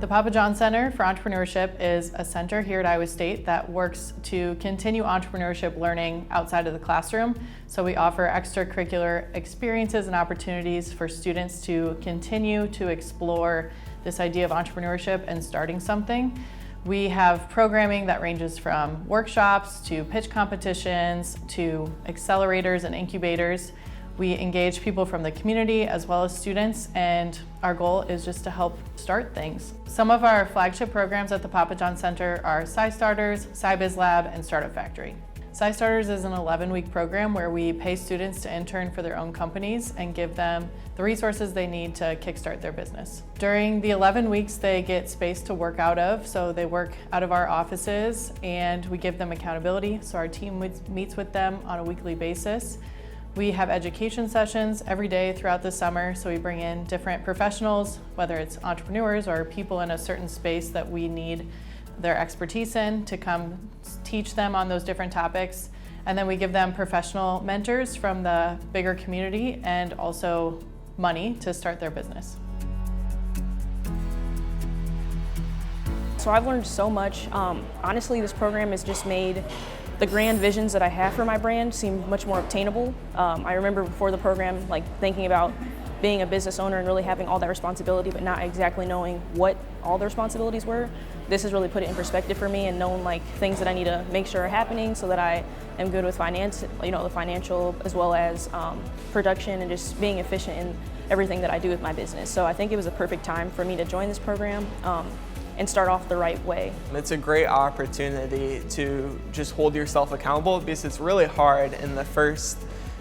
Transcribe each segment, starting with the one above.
The Pappajohn Center for Entrepreneurship is a center here at Iowa State that works to continue entrepreneurship learning outside of the classroom. So we offer extracurricular experiences and opportunities for students to continue to explore this idea of entrepreneurship and starting something. We have programming that ranges from workshops to pitch competitions to accelerators and incubators. We engage people from the community as well as students, and our goal is just to help start things. Some of our flagship programs at the Pappajohn Center are SciStarters, SciBiz Lab, and Startup Factory. SciStarters is an 11-week program where we pay students to intern for their own companies and give them the resources they need to kickstart their business. During the 11 weeks, they get space to work out of, so they work out of our offices and we give them accountability, so our team meets with them on a weekly basis. We have education sessions every day throughout the summer, so we bring in different professionals, whether it's entrepreneurs or people in a certain space that we need their expertise in, to come teach them on those different topics. And then we give them professional mentors from the bigger community and also money to start their business. So I've learned so much. Honestly, this program has just made the grand visions that I have for my brand seem much more obtainable. I remember before the program, thinking about being a business owner and really having all that responsibility, but not exactly knowing what all the responsibilities were. This has really put it in perspective for me and known things that I need to make sure are happening so that I am good with finance, the financial as well as production and just being efficient in everything that I do with my business. So I think it was a perfect time for me to join this program and start off the right way. It's a great opportunity to just hold yourself accountable because it's really hard in the first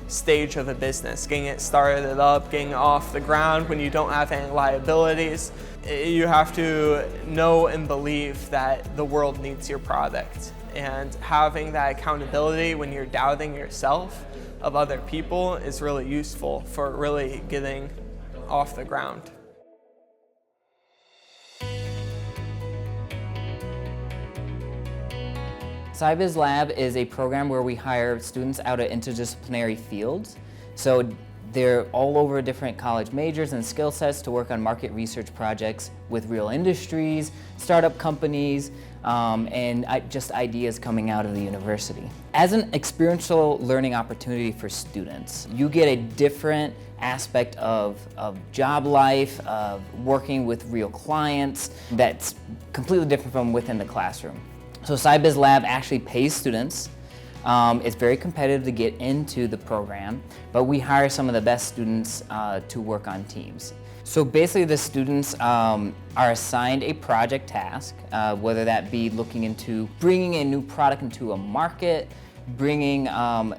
stage of a business, getting it started up, getting off the ground when you don't have any liabilities. You have to know and believe that the world needs your product, and having that accountability when you're doubting yourself of other people is really useful for really getting off the ground. SciBiz Lab is a program where we hire students out of interdisciplinary fields. So they're all over different college majors and skill sets to work on market research projects with real industries, startup companies, and just ideas coming out of the university. As an experiential learning opportunity for students, you get a different aspect of job life, of working with real clients that's completely different from within the classroom. So SciBiz Lab actually pays students. It's very competitive to get into the program, but we hire some of the best students to work on teams. So basically the students are assigned a project task, whether that be looking into bringing a new product into a market, bringing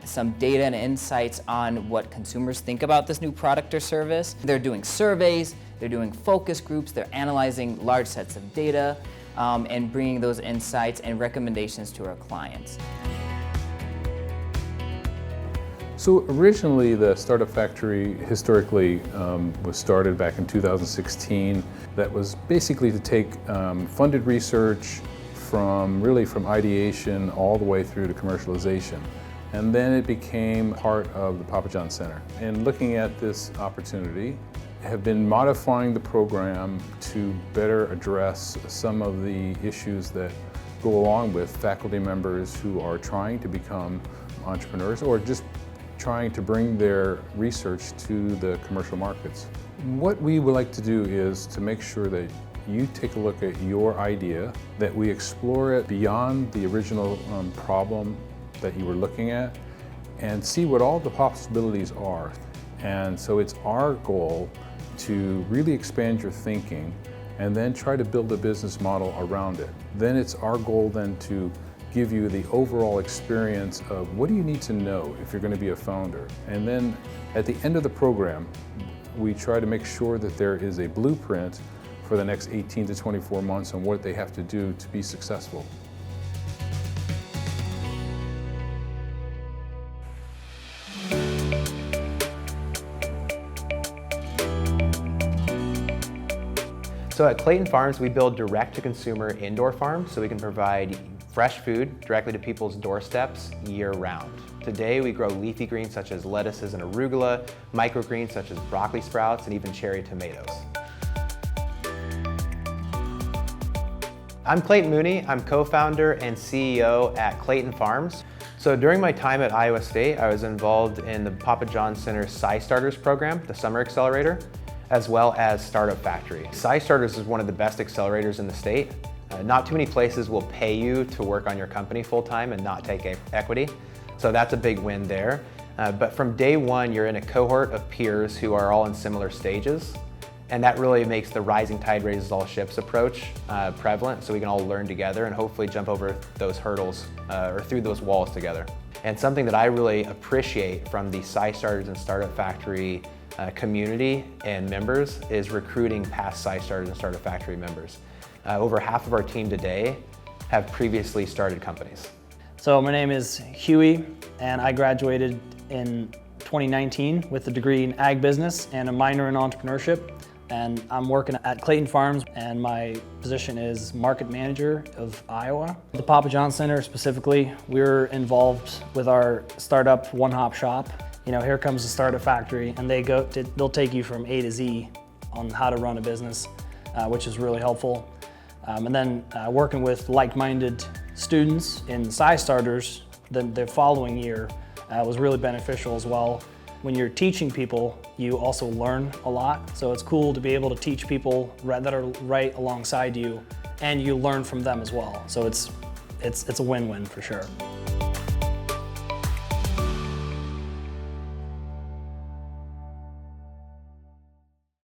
some data and insights on what consumers think about this new product or service. They're doing surveys, they're doing focus groups, they're analyzing large sets of data, and bringing those insights and recommendations to our clients. So originally the Startup Factory historically was started back in 2016. That was basically to take funded research from ideation all the way through to commercialization. And then it became part of the Pappajohn Center. And looking at this opportunity, have been modifying the program to better address some of the issues that go along with faculty members who are trying to become entrepreneurs or just trying to bring their research to the commercial markets. What we would like to do is to make sure that you take a look at your idea, that we explore it beyond the original problem that you were looking at, and see what all the possibilities are. And so it's our goal to really expand your thinking and then try to build a business model around it. Then it's our goal then to give you the overall experience of what do you need to know if you're going to be a founder. And then at the end of the program, we try to make sure that there is a blueprint for the next 18 to 24 months on what they have to do to be successful. So at Clayton Farms, we build direct-to-consumer indoor farms so we can provide fresh food directly to people's doorsteps year-round. Today, we grow leafy greens such as lettuces and arugula, microgreens such as broccoli sprouts, and even cherry tomatoes. I'm Clayton Mooney. I'm co-founder and CEO at Clayton Farms. So during my time at Iowa State, I was involved in the Pappajohn Center SciStarters program, the summer accelerator, as well as Startup Factory. SciStarters is one of the best accelerators in the state. Not too many places will pay you to work on your company full-time and not take equity. So that's a big win there. But from day one, you're in a cohort of peers who are all in similar stages. And that really makes the rising tide raises all ships approach prevalent, so we can all learn together and hopefully jump over those hurdles or through those walls together. And something that I really appreciate from the SciStarters and Startup Factory community and members is recruiting past SciStarters and Startup Factory members. Over half of our team today have previously started companies. So my name is Huey, and I graduated in 2019 with a degree in ag business and a minor in entrepreneurship. And I'm working at Clayton Farms, and my position is market manager of Iowa. The Pappajohn Center specifically, we're involved with our startup one-hop shop. You know, here comes the Startup Factory, and they'll take you from A to Z on how to run a business, which is really helpful. And then working with like-minded students in SciStarters the following year was really beneficial as well. When you're teaching people, you also learn a lot. So it's cool to be able to teach people that are right alongside you, and you learn from them as well. So it's a win-win for sure.